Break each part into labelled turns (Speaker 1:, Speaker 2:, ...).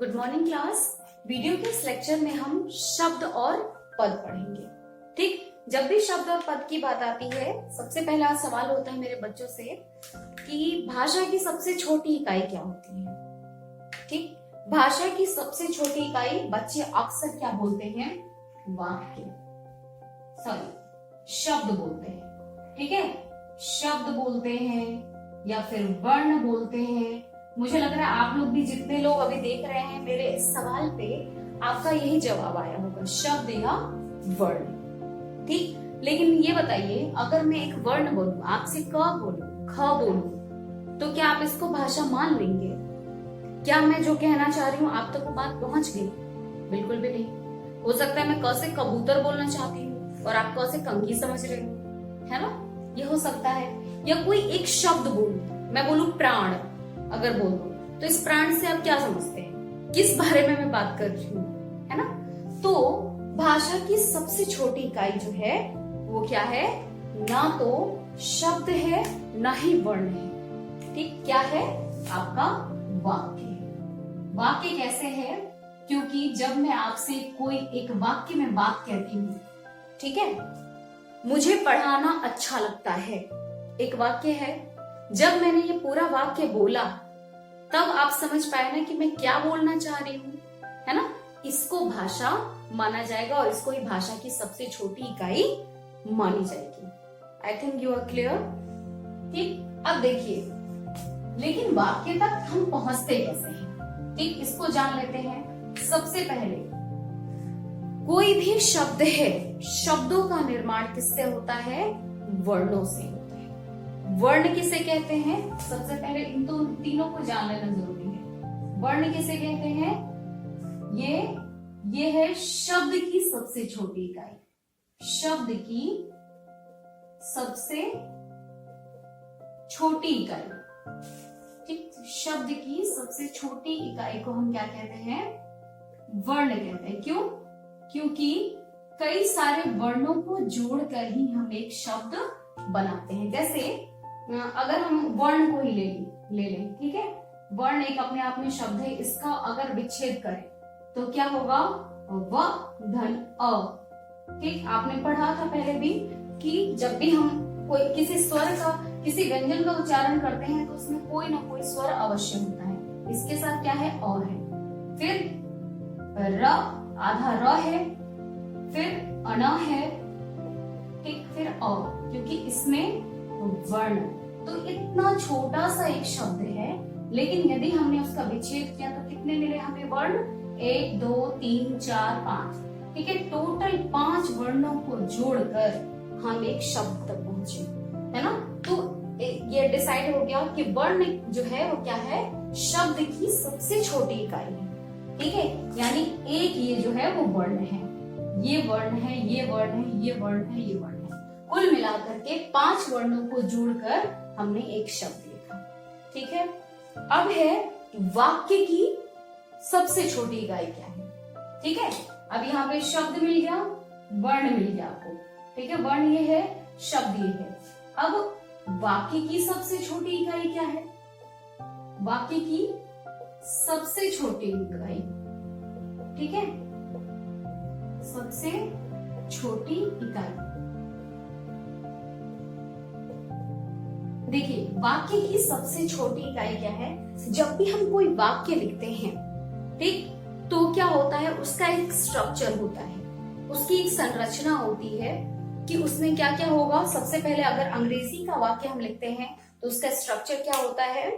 Speaker 1: Good morning class. Video के इस lecture में हम शब्द और पद पढ़ेंगे। ठीक, जब भी शब्द और पद की बात आती है, सबसे पहला सवाल होता है मेरे बच्चों से कि भाषा की सबसे छोटी इकाई क्या होती है। ठीक, भाषा की सबसे छोटी इकाई बच्चे अक्सर क्या बोलते हैं? वाक्य, सॉरी शब्द बोलते हैं। ठीक है, शब्द बोलते हैं या फिर वर्ण बोलते हैं। मुझे लग रहा है आप लोग भी जितने लोग अभी देख रहे हैं मेरे इस सवाल पे, आपका यही जवाब आया होगा, शब्द या वर्ण। ठीक, लेकिन ये बताइए, अगर मैं एक वर्ण बोलूं, आपसे क बोलूं, ख बोलूं, तो क्या आप इसको भाषा मान लेंगे? क्या मैं जो कहना चाह रही हूँ आप तक वो बात पहुंच गई? बिल्कुल भी नहीं। हो सकता है मैं क से कबूतर बोलना चाहती हूँ और आप क से कंघी समझ रहे हो, है ना? ये हो सकता है। या कोई एक शब्द बोलूं, मैं बोलूं प्राण, अगर बोल दो तो इस प्राण से आप क्या समझते हैं, किस बारे में मैं बात कर रही हूँ, है ना? तो भाषा की सबसे छोटी इकाई जो है वो क्या है? ना तो शब्द है ना ही वर्ण है। ठीक, क्या है? आपका वाक्य है। वाक्य कैसे है? क्योंकि जब मैं आपसे कोई एक वाक्य में बात कहती हूँ, ठीक है, मुझे पढ़ाना अच्छा लगता है, एक वाक्य है। जब मैंने ये पूरा वाक्य बोला तब आप समझ पाए ना कि मैं क्या बोलना चाह रही हूँ, है ना? इसको भाषा माना जाएगा और इसको ही भाषा की सबसे छोटी इकाई मानी जाएगी। I think you are clear. ठीक, अब देखिए, लेकिन वाक्य तक हम पहुंचते कैसे हैं? ठीक, इसको जान लेते हैं। सबसे पहले, कोई भी शब्द है, शब्दों का निर्माण किससे होता है? वर्णों से होता है। वर्ण किसे कहते हैं? सबसे पहले इन तीनों को जान लेना जरूरी है। वर्ण किसे कहते हैं? ये है शब्द की सबसे छोटी इकाई। शब्द की सबसे छोटी इकाई। ठीक, शब्द की सबसे छोटी इकाई को हम क्या कहते हैं? वर्ण कहते हैं। क्यों? क्योंकि कई सारे वर्णों को जोड़कर ही हम एक शब्द बनाते हैं। जैसे अगर हम वर्ण को ही ले लें, ठीक है, वर्ण एक अपने आप में शब्द है, इसका अगर विच्छेद करें तो क्या होगा? व धन अ। ठीक, आपने पढ़ा था पहले भी कि जब भी हम कोई किसी स्वर का, किसी व्यंजन का उच्चारण करते हैं तो उसमें कोई ना कोई स्वर अवश्य होता है। इसके साथ क्या है? अ है, फिर र, आधा र है, फिर अण है, ठीक, फिर अ, क्योंकि इसमें वर्ण। तो इतना छोटा सा एक शब्द है, लेकिन यदि हमने उसका विच्छेद किया तो कितने मिले हमें वर्ण? 1 2 3 4 5। ठीक है, टोटल 5 वर्णों को जोड़कर हम एक शब्द तक पहुंचे, है ना? तो ये डिसाइड हो गया कि वर्ण जो है वो क्या है? शब्द की सबसे छोटी इकाई है। ठीक है, यानी एक ये जो है वो वर्ण है, ये वर्ण है, ये वर्ण है, ये वर्ण है, ये वर्ण है। कुल मिलाकर के 5 वर्णों को जोड़कर हमने एक शब्द लिखा। ठीक है, अब है वाक्य की सबसे छोटी इकाई क्या है? ठीक है, अब यहाँ पे शब्द मिल गया, वर्ण मिल गया आपको। ठीक है, वर्ण ये है, शब्द ये है। अब वाक्य की सबसे छोटी इकाई क्या है? वाक्य की सबसे छोटी इकाई, ठीक है, सबसे छोटी इकाई। देखिए, वाक्य की सबसे छोटी इकाई क्या है? जब भी हम कोई वाक्य लिखते हैं, ठीक, तो क्या होता है? उसका एक स्ट्रक्चर होता है, उसकी एक संरचना होती है कि उसमें क्या क्या होगा। सबसे पहले अगर अंग्रेजी का वाक्य हम लिखते हैं तो उसका स्ट्रक्चर क्या होता है?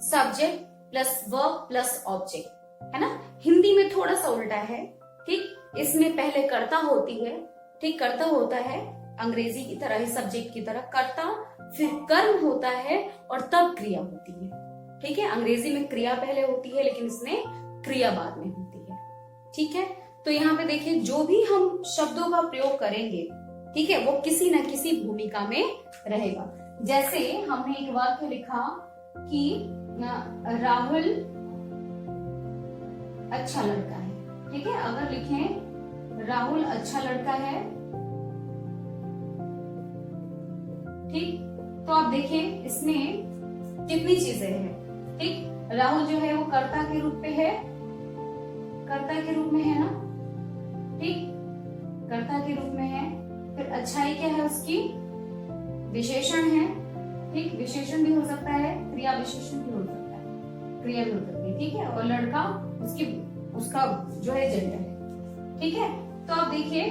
Speaker 1: Subject plus verb plus object, है ना? हिंदी में थोड़ा सा उल्टा है। ठीक, इसमें पहले कर्ता होती है, ठीक, कर्ता होता है, अंग्रेजी की तरह ही, सब्जेक्ट की तरह कर्ता, फिर कर्म होता है और तब क्रिया होती है। ठीक है, अंग्रेजी में क्रिया पहले होती है लेकिन इसमें क्रिया बाद में होती है। ठीक है, तो यहाँ पे देखिए, जो भी हम शब्दों का प्रयोग करेंगे, ठीक है, वो किसी न किसी भूमिका में रहेगा। जैसे हमने एक वाक्य लिखा कि राहुल अच्छा लड़का है। ठीक है, अगर लिखें राहुल अच्छा लड़का है, ठीक, तो आप देखें इसमें कितनी चीजें हैं। ठीक, राहुल जो है वो कर्ता के रूप पे है, कर्ता के रूप में है ना, ठीक, कर्ता के रूप में है। फिर अच्छाई क्या है उसकी, विशेषण है, ठीक, विशेषण भी हो सकता है, क्रिया विशेषण भी हो सकता है, क्रिया भी हो सकती है, ठीक है। और लड़का उसका जो है जेंडर है, ठीक है। तो अब देखिए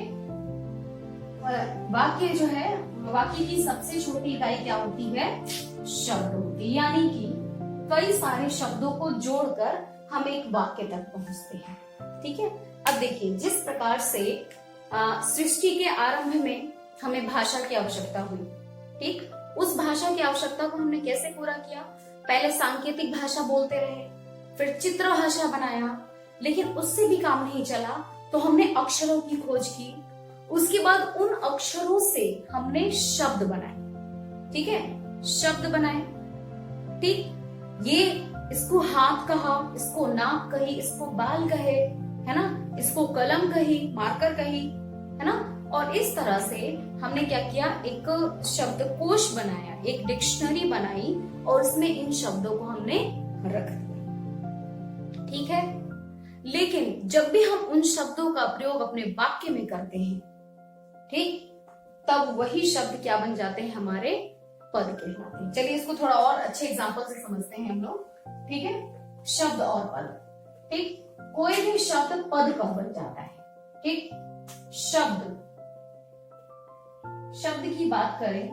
Speaker 1: वाक्य जो है, वाक्य की सबसे छोटी इकाई क्या होती है, शब्द होती है। यानी कि कई सारे शब्दों को जोड़कर हम एक वाक्य तक पहुंचते हैं, ठीक है। अब देखिए जिस प्रकार से सृष्टि के आरंभ में हमें भाषा की आवश्यकता हुई, ठीक, उस भाषा की आवश्यकता को हमने कैसे पूरा किया, पहले सांकेतिक भाषा बोलते रहे, फिर चित्र भाषा बनाया, लेकिन उससे भी काम नहीं चला तो हमने अक्षरों की खोज की, उसके बाद उन अक्षरों से हमने शब्द बनाए, ठीक है, शब्द बनाए, ठीक। ये इसको हाथ कहा, इसको नाक कही, इसको बाल कहे, है ना, इसको कलम कही, मार्कर कही, है ना। और इस तरह से हमने क्या किया, एक शब्दकोश बनाया, एक डिक्शनरी बनाई और उसमें इन शब्दों को हमने रख दिया, ठीक है। लेकिन जब भी हम उन शब्दों का प्रयोग अपने वाक्य में करते हैं, ठीक, तब वही शब्द क्या बन जाते हैं, हमारे पद कहलाते हैं। चलिए इसको थोड़ा और अच्छे एग्जांपल से समझते हैं हम लोग, ठीक है। शब्द और पद, ठीक, कोई भी शब्द पद कब बन जाता है, ठीक। शब्द की बात करें,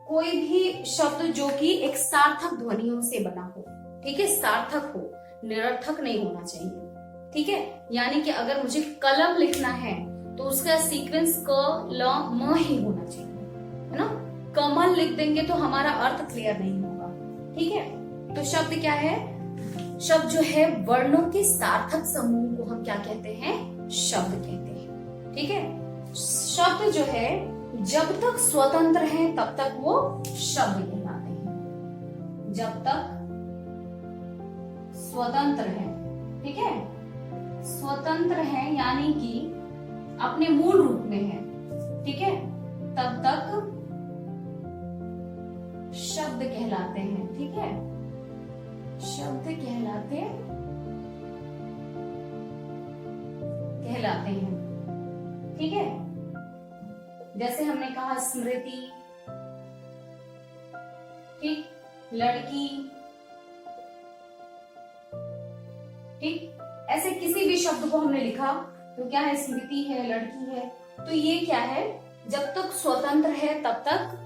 Speaker 1: कोई भी शब्द जो कि एक सार्थक ध्वनियों से बना हो, ठीक है, सार्थक हो, निरर्थक नहीं होना चाहिए, ठीक है। यानी कि अगर मुझे कलम लिखना है तो उसका सीक्वेंस क ल म ही होना चाहिए, है ना। कमल लिख देंगे तो हमारा अर्थ क्लियर नहीं होगा, ठीक है। तो शब्द क्या है, शब्द जो है वर्णों के सार्थक समूह को हम क्या कहते हैं, शब्द कहते हैं, ठीक है। शब्द जो है जब तक स्वतंत्र है तब तक वो शब्द कहलाते हैं, जब तक स्वतंत्र है, ठीक है, स्वतंत्र है यानी कि अपने मूल रूप में है, ठीक है, तब तक शब्द कहलाते हैं, ठीक है, शब्द कहलाते हैं, ठीक है। जैसे हमने कहा स्मृति, ठीक, लड़की, ठीक, ऐसे किसी भी शब्द को हमने लिखा तो क्या है, स्मृति है, लड़की है, तो ये क्या है, जब तक स्वतंत्र है तब तक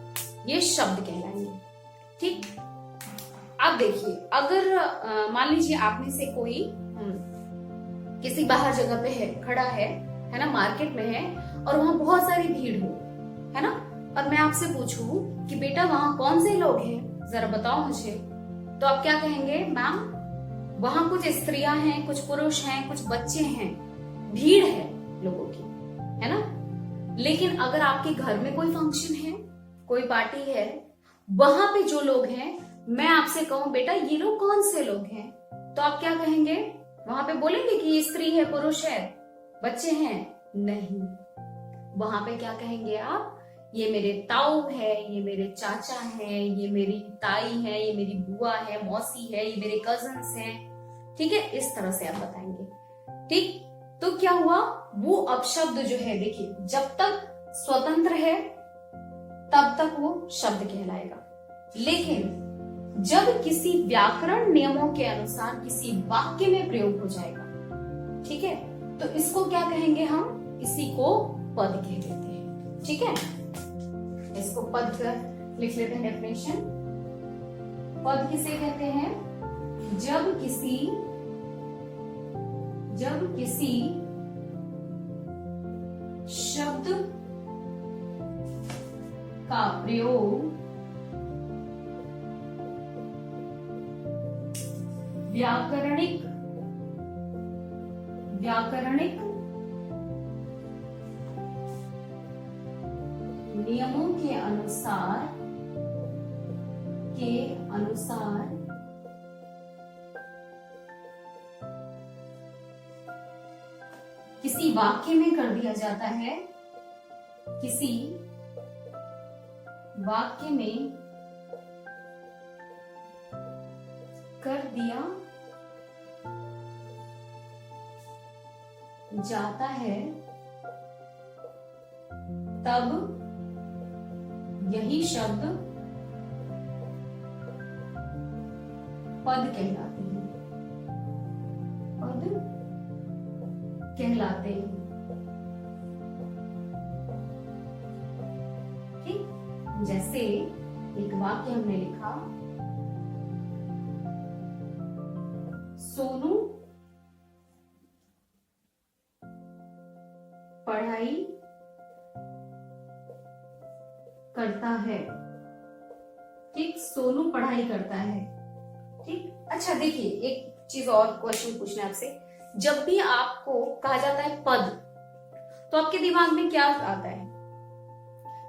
Speaker 1: ये शब्द कहलाएंगे, ठीक। अब देखिए अगर मान लीजिए आप में से कोई किसी बाहर जगह पे है, खड़ा है ना, मार्केट में है और वहां बहुत सारी भीड़ हो, है ना, और मैं आपसे पूछूं कि बेटा वहां कौन से लोग हैं, जरा बताओ मुझे, तो आप क्या कहेंगे, मैम वहां कुछ स्त्रियां हैं, कुछ पुरुष हैं, कुछ बच्चे हैं, भीड़ है लोगों की, है ना। लेकिन अगर आपके घर में कोई फंक्शन है, कोई पार्टी है, वहां पे जो लोग हैं, मैं आपसे कहूं बेटा ये लोग कौन से लोग हैं, तो आप क्या कहेंगे, वहां पे बोलेंगे कि ये स्त्री है, पुरुष है, बच्चे हैं, नहीं, वहां पे क्या कहेंगे आप, ये मेरे ताऊ है, ये मेरे चाचा है, ये मेरी ताई है, ये मेरी बुआ है, मौसी है, ये मेरे कजन्स हैं, ठीक है, इस तरह से आप बताएंगे, ठीक। तो क्या हुआ, वो अपशब्द जो है, देखिए जब तक स्वतंत्र है तब तक वो शब्द कहलाएगा, लेकिन जब किसी व्याकरण नियमों के अनुसार किसी वाक्य में प्रयोग हो जाएगा, ठीक है, तो इसको क्या कहेंगे हम, इसी को पद कह देते हैं, ठीक है। इसको पद लिख लेते हैं डेफिनेशन। पद किसे कहते हैं, जब किसी शब्द का प्रयोग व्याकरणिक नियमों के अनुसार किसी वाक्य में कर दिया जाता है, किसी वाक्य में कर दिया जाता है तब यही शब्द पद कहलाते हैं, पद कहलाते हैं। ठीक, जैसे एक वाक्य हमने लिखा, सोनू पढ़ाई करता है। ठीक, सोनू पढ़ाई करता है। ठीक, अच्छा देखिए एक चीज और क्वेश्चन पूछना है आपसे। जब भी आपको कहा जाता है पद, तो आपके दिमाग में क्या आता है?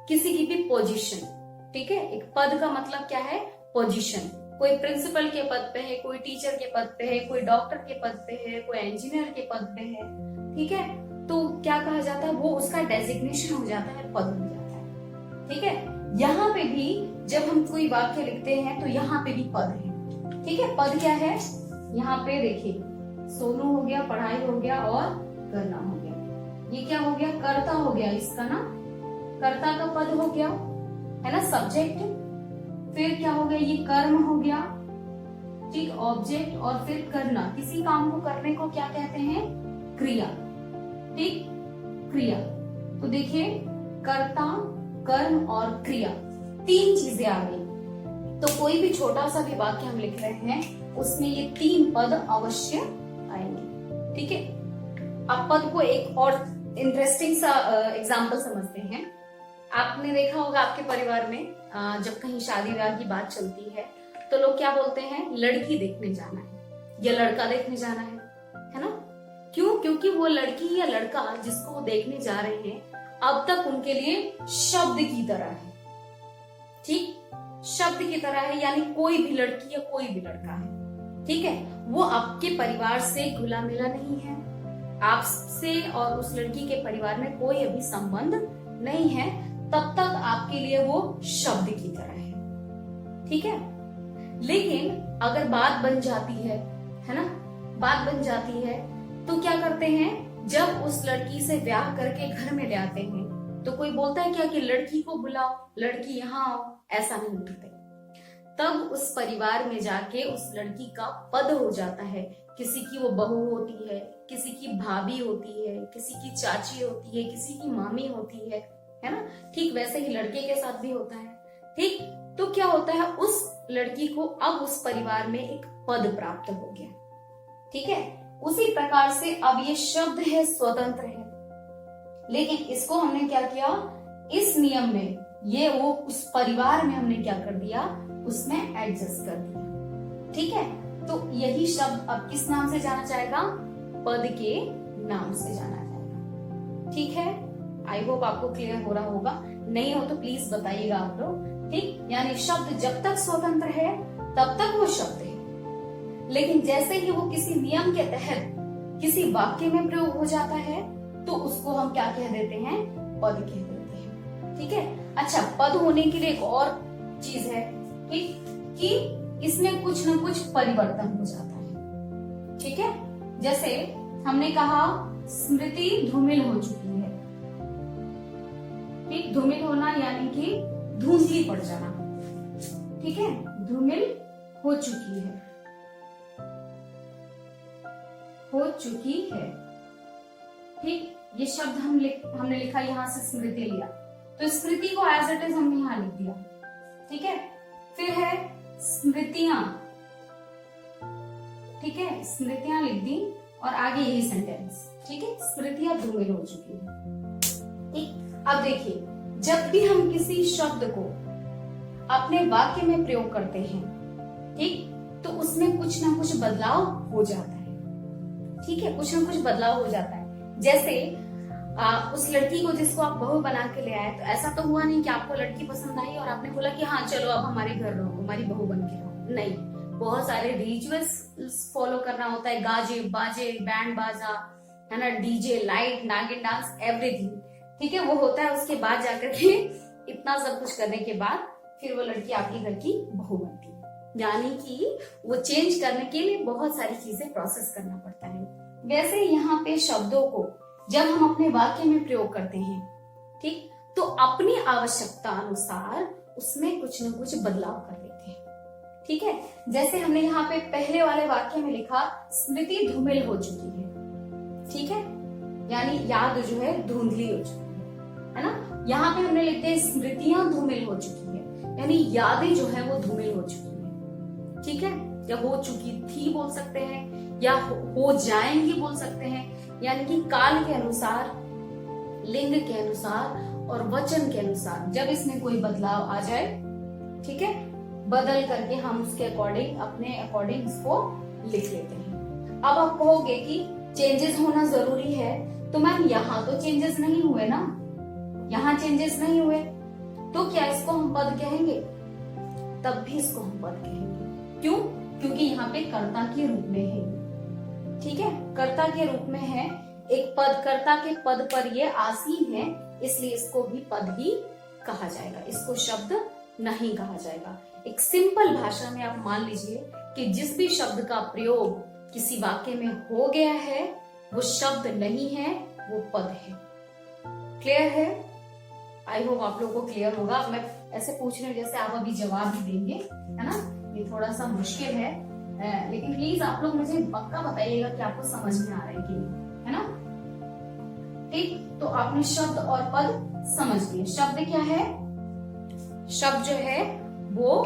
Speaker 1: किसी की भी पोजीशन। ठीक है, एक पद का मतलब क्या है? पोजीशन। कोई प्रिंसिपल के पद पे है, कोई टीचर के पद पे है, कोई डॉक्टर के पद पे है, कोई इंजीनियर के पद पे है। ठीक है, तो क्या कहा जाता है? वो उसका डेजिग्नेशन हो जाता है, पद हो जाता है। ठीक है, यहाँ पे भी जब हम कोई वाक्य लिखते हैं तो यहाँ पे भी पद है। ठीक है, पद क्या है? यहाँ पे देखिए, सोनू हो गया, पढ़ाई हो गया और करना हो गया। ये क्या हो गया? कर्ता हो गया इसका ना, कर्ता का पद हो गया, है ना, सब्जेक्ट। फिर क्या हो गया? ये कर्म हो गया। ठीक, ऑब्जेक्ट। और फिर करना, किसी काम को करने को क्या कहते हैं? क्रिया। ठीक, क्रिया। तो देखिए, कर्ता, कर्म और क्रिया, तीन चीजें आ गई। तो कोई भी छोटा सा भी वाक्य हम लिख रहे हैं, उसमें ये तीन पद अवश्य आएंगे। ठीक है, अब पद को एक और इंटरेस्टिंग सा एग्जाम्पल समझते हैं। आपने देखा होगा आपके परिवार में जब कहीं शादी विवाह की बात चलती है तो लोग क्या बोलते हैं? लड़की देखने जाना है या लड़का देखने जाना है ना? क्यों? क्योंकि वो लड़की या लड़का जिसको वो देखने जा रहे हैं अब तक उनके लिए शब्द की तरह है। ठीक, शब्द की तरह है, यानी कोई भी लड़की या कोई भी लड़का है। ठीक है, वो आपके परिवार से घुला मिला नहीं है, आपसे और उस लड़की के परिवार में कोई अभी संबंध नहीं है, तब तक आपके लिए वो शब्द की तरह है। ठीक है, लेकिन अगर बात बन जाती है ना, बात बन जाती है तो क्या करते हैं? जब उस लड़की से ब्याह करके घर में ले आते हैं तो कोई बोलता है क्या कि लड़की को बुलाओ, लड़की यहाँ आओ? ऐसा नहीं बोलते। तब उस परिवार में जाके उस लड़की का पद हो जाता है। किसी की वो बहू होती है, किसी की भाभी होती है, किसी की चाची होती है, किसी की मामी होती है ना? ठीक वैसे ही लड़के के साथ भी होता है। ठीक, तो क्या होता है? उस लड़की को अब उस परिवार में एक पद प्राप्त हो गया। ठीक है, उसी प्रकार से अब ये शब्द है, स्वतंत्र है, लेकिन इसको हमने क्या किया? इस नियम में ये वो उस परिवार में हमने क्या कर दिया? उसमें एडजस्ट कर दिया। ठीक है, तो यही शब्द अब किस नाम से जाना जाएगा? पद के नाम से जाना जाएगा। ठीक है, आई होप आपको क्लियर हो रहा होगा। नहीं हो तो प्लीज बताइएगा आप लोग। ठीक, यानी शब्द जब तक स्वतंत्र है तब तक वो शब्द है, लेकिन जैसे ही वो किसी नियम के तहत किसी वाक्य में प्रयोग हो जाता है तो उसको हम क्या कह देते हैं? पद कह देते हैं। ठीक है, अच्छा, पद होने के लिए एक और चीज है, ठीक, कि इसमें कुछ न कुछ परिवर्तन हो जाता है। ठीक है, जैसे हमने कहा स्मृति धूमिल हो चुकी है। ठीक, धूमिल होना यानी कि धुंधली पड़ जाना। ठीक है, धूमिल हो चुकी है, हो चुकी है। ठीक, ये शब्द हमने लिखा, यहां से स्मृति लिया, तो स्मृति को एज इट इज हमने यहां लिख दिया। ठीक है, फिर है स्मृतियां। ठीक है, स्मृतियां लिख दी और आगे यही सेंटेंस। ठीक है, स्मृतियां धूमिल हो चुकी है। ठीक, अब देखिए, जब भी हम किसी शब्द को अपने वाक्य में प्रयोग करते हैं, ठीक, तो उसमें कुछ ना कुछ बदलाव हो जाता है। ठीक है, कुछ ना कुछ बदलाव हो जाता है। जैसे उस लड़की को जिसको आप बहू बना के ले आए, तो ऐसा तो हुआ नहीं कि आपको लड़की पसंद आई और आपने बोला कि हाँ चलो अब हमारे घर रहो, हमारी बहू बन के रहो। नहीं, बहुत सारे रिचुअल्स फॉलो करना होता है, गाजे बाजे, बैंड बाजा, है ना, डीजे, लाइट, नागिन डांस, एवरीथिंग। ठीक है, वो होता है। उसके बाद जाकर के इतना सब कुछ करने के बाद फिर वो लड़की आपके घर की बहू बनती है। यानी कि वो चेंज करने के लिए बहुत सारी चीजें प्रोसेस करना पड़ता है। वैसे यहाँ पे शब्दों को जब हम अपने वाक्य में प्रयोग करते हैं, ठीक, तो अपनी आवश्यकता अनुसार उसमें कुछ न कुछ बदलाव कर देते हैं। ठीक है, जैसे हमने यहाँ पे पहले वाले वाक्य में लिखा स्मृति धूमिल हो चुकी है। ठीक है, यानी याद जो है धुंधली हो चुकी है ना। यहाँ पे हमने लिखते हैं स्मृतियां धूमिल हो चुकी है, यानी यादें जो है वो धूमिल हो चुकी है। ठीक है, या हो चुकी थी बोल सकते हैं, या हो जाएंगी बोल सकते हैं। यानी कि काल के अनुसार, लिंग के अनुसार और वचन के अनुसार जब इसमें कोई बदलाव आ जाए, ठीक है, बदल करके हम उसके अकॉर्डिंग, अपने अकॉर्डिंग इसको लिख लेते हैं। अब आप कहोगे कि चेंजेस होना जरूरी है, तो मैम यहाँ तो चेंजेस नहीं हुए ना, यहाँ चेंजेस नहीं हुए, तो क्या इसको हम पद कहेंगे? तब भी इसको हम पद कहेंगे। क्यों? क्योंकि यहाँ पे कर्ता के रूप में है। ठीक है, कर्ता के रूप में है, एक पद, कर्ता के पद पर ये आसीन है, इसलिए इसको भी पद ही कहा जाएगा, इसको शब्द नहीं कहा जाएगा। एक सिंपल भाषा में आप मान लीजिए कि जिस भी शब्द का प्रयोग किसी वाक्य में हो गया है वो शब्द नहीं है, वो पद है। क्लियर है? आई होप आप लोगों को क्लियर होगा। मैं ऐसे पूछ रही हूँ जैसे आप अभी जवाब ही देंगे, है ना। ये थोड़ा सा मुश्किल है, लेकिन प्लीज आप लोग मुझे पक्का बताइएगा कि आपको समझ में आ रहा है कि नहीं, है ना। ठीक, तो आपने शब्द और पद समझ लिए। शब्द क्या है? शब्द जो है वो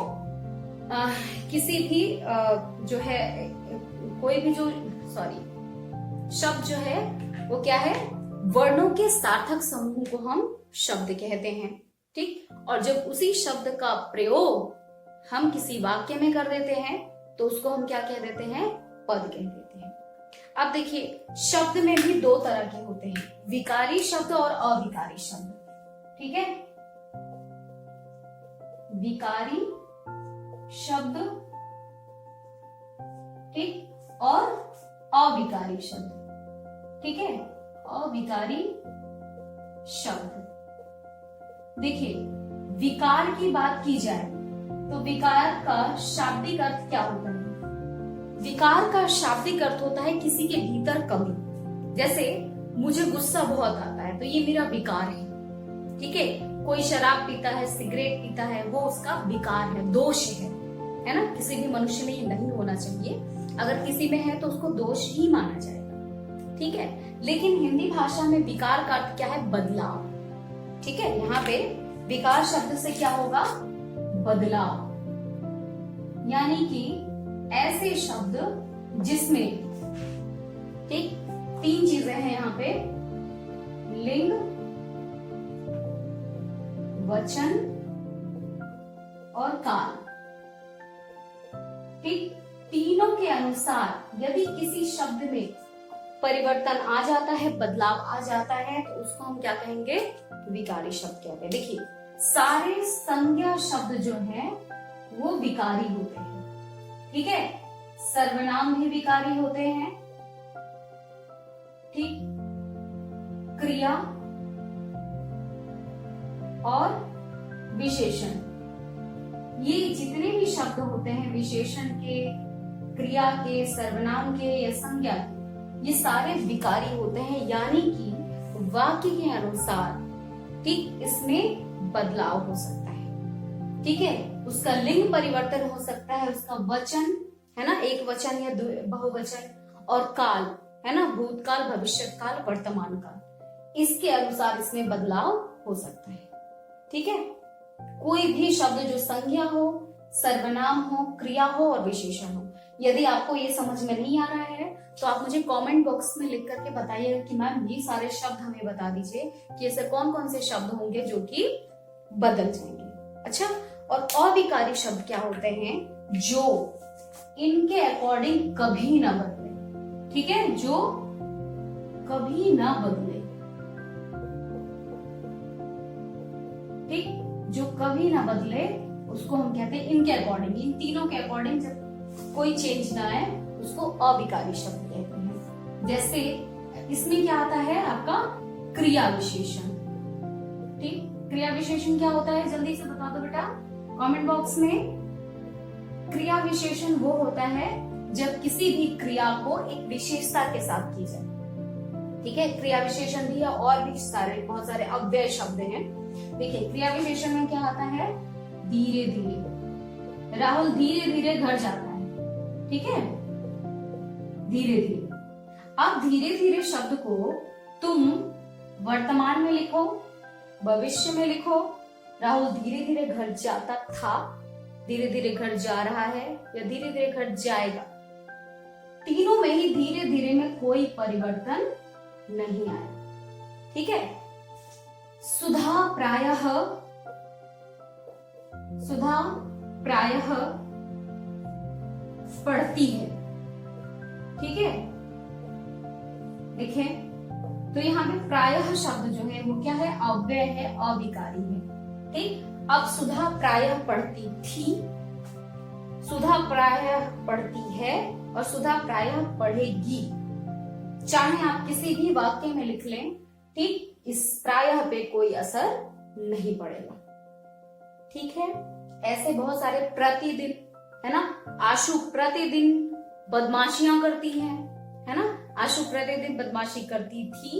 Speaker 1: किसी भी जो है कोई भी जो शब्द जो है वो क्या है? वर्णों के सार्थक समूह को हम शब्द कहते हैं। ठीक, और जब उसी शब्द का प्रयोग हम किसी वाक्य में कर देते हैं तो उसको हम क्या कह देते हैं? पद कह देते हैं। अब देखिए, शब्द में भी दो तरह के होते हैं, विकारी शब्द और अविकारी शब्द। ठीक है, विकारी शब्द, ठीक, और अविकारी शब्द। ठीक है, अविकारी शब्द। देखिए, विकार की बात की जाए तो विकार का शाब्दिक अर्थ क्या होता है? विकार का शाब्दिक अर्थ होता है किसी के भीतर कमी। जैसे मुझे गुस्सा बहुत आता है तो ये मेरा विकार है। ठीक है, कोई शराब पीता है, सिगरेट पीता है, वो उसका विकार है, दोष है ना। किसी भी मनुष्य में ये नहीं होना चाहिए, अगर किसी में है तो उसको दोष ही माना जाएगा। ठीक है, लेकिन हिंदी भाषा में विकार का अर्थ क्या है? बदलाव। ठीक है, यहाँ पे विकार शब्द से क्या होगा? बदलाव, यानी कि ऐसे शब्द जिसमें, ठीक, तीन चीजें हैं यहाँ पे, लिंग, वचन और काल। ठीक, तीनों के अनुसार यदि किसी शब्द में परिवर्तन आ जाता है, बदलाव आ जाता है, तो उसको हम क्या कहेंगे? विकारी शब्द कहते हैं। देखिए, सारे संज्ञा शब्द जो हैं वो विकारी होते हैं। ठीक है, सर्वनाम भी विकारी होते हैं। ठीक, क्रिया और विशेषण, ये जितने भी शब्द होते हैं, विशेषण के, क्रिया के, सर्वनाम के या संज्ञा के, ये सारे विकारी होते हैं। यानी कि वाक्य के अनुसार, ठीक, इसमें बदलाव हो सकता है। ठीक है, उसका लिंग परिवर्तन हो सकता है, उसका वचन, है ना, एक वचन या बहुवचन, और काल, है ना, भूतकाल, भविष्यकाल, वर्तमान काल, इसके अनुसार इसमें बदलाव हो सकता है। ठीक है, कोई भी शब्द जो संज्ञा हो, सर्वनाम हो, क्रिया हो और विशेषण हो। यदि आपको ये समझ में नहीं आ रहा है तो आप मुझे कमेंट बॉक्स में लिख करके बताइएगा कि मैम ये सारे शब्द हमें बता दीजिए कि ऐसे कौन कौन से शब्द होंगे जो कि बदल जाएंगे। अच्छा, और अविकारी शब्द क्या होते हैं? जो इनके अकॉर्डिंग कभी ना बदले। ठीक है, जो कभी ना बदले। ठीक, जो कभी ना बदले उसको हम कहते हैं इनके अकॉर्डिंग, इन तीनों के अकॉर्डिंग जब कोई चेंज ना आए उसको अविकारी शब्द कहते हैं। जैसे इसमें क्या आता है आपका? क्रिया विशेषण। ठीक, क्रिया विशेषण क्या होता है? जल्दी से बता दो बेटा कमेंट बॉक्स में। क्रिया विशेषण वो होता है जब किसी भी क्रिया को एक विशेषता के साथ की जाए। ठीक है, क्रिया विशेषण भी है और भी सारे बहुत सारे अव्यय शब्द हैं। देखिए क्रिया विशेषण में क्या आता है, धीरे धीरे। राहुल धीरे धीरे घर जाता है। ठीक है, धीरे धीरे। अब धीरे धीरे शब्द को तुम वर्तमान में लिखो, भविष्य में लिखो। राहुल धीरे धीरे घर जाता था, धीरे धीरे घर जा रहा है या धीरे धीरे घर जाएगा। तीनों में ही धीरे धीरे में कोई परिवर्तन नहीं आया। ठीक है, सुधा प्रायः पढ़ती है। ठीक है, देखिए तो यहाँ पे प्रायः शब्द जो है वो क्या है, अव्यय है, अविकारी है। ठीक, अब सुधा प्रायः पढ़ती थी, सुधा प्रायः पढ़ती है और सुधा प्रायः पढ़ेगी। चाहे आप किसी भी वाक्य में लिख लें, ठीक, इस प्रायः पे कोई असर नहीं पड़ेगा। ठीक है, ऐसे बहुत सारे प्रतिदिन, है ना, आशु प्रतिदिन बदमाशियां करती है ना, आशु प्रतिदिन बदमाशी करती थी,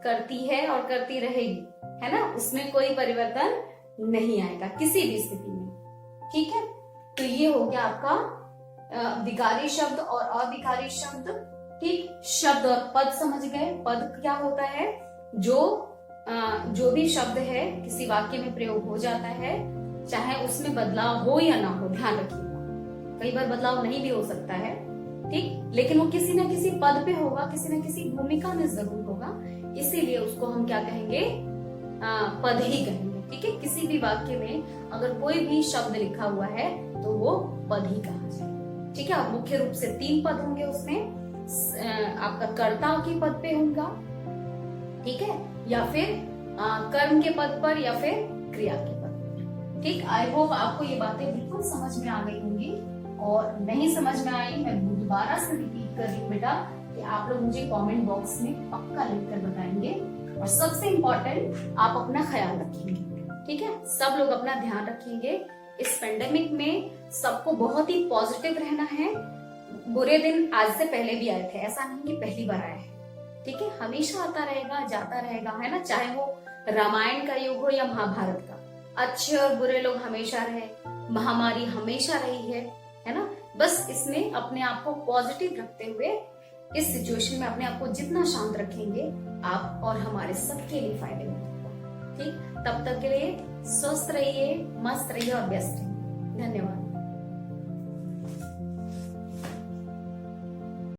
Speaker 1: करती है और करती रहेगी, है ना, उसमें कोई परिवर्तन नहीं आएगा किसी भी स्थिति में। ठीक है, तो ये हो गया आपका विकारी शब्द और अविकारी शब्द। ठीक, शब्द और पद समझ गए। पद क्या होता है, जो भी शब्द है किसी वाक्य में प्रयोग हो जाता है, चाहे उसमें बदलाव हो या ना हो, ध्यान रखिएगा, कई बार बदलाव नहीं भी हो सकता है। ठीक, लेकिन वो किसी न किसी पद पे होगा, किसी न किसी भूमिका में जरूर होगा, इसीलिए उसको हम क्या कहेंगे, पद ही कहेंगे। ठीक है, किसी भी वाक्य में अगर कोई भी शब्द लिखा हुआ है तो वो पद ही कहा जाए। ठीक है, मुख्य रूप से 3 पद होंगे उसमें, आपका कर्ता के पद पे होगा, ठीक है, या फिर कर्म के पद पर या फिर क्रिया के पद पर। ठीक, आई होप आपको ये बातें बिल्कुल समझ में आ गई होंगी, और नहीं समझ में आई मैं दोबारा से रिपीट कर रही हूँ बेटा कि आप लोग मुझे कमेंट बॉक्स में पक्का लिखकर बताएंगे। और सबसे इम्पोर्टेंट, आप अपना ख्याल रखेंगे। ठीक है, सब लोग अपना ध्यान रखेंगे। इस पेंडेमिक में सबको बहुत ही पॉजिटिव रहना है। बुरे दिन आज से पहले भी आए थे, ऐसा नहीं कि पहली बार आया है। ठीक है, हमेशा आता रहेगा, जाता रहेगा, है ना, चाहे वो रामायण का युग हो या महाभारत का। अच्छे और बुरे लोग हमेशा रहे, महामारी हमेशा रही है ना। बस इसमें अपने आप को पॉजिटिव रखते हुए इस सिचुएशन में अपने आप को जितना शांत रखेंगे, आप और हमारे सबके लिए फायदेमंद होगा। ठीक, तब तक के लिए स्वस्थ रहिए, मस्त रहिए और व्यस्त रहिए। धन्यवाद।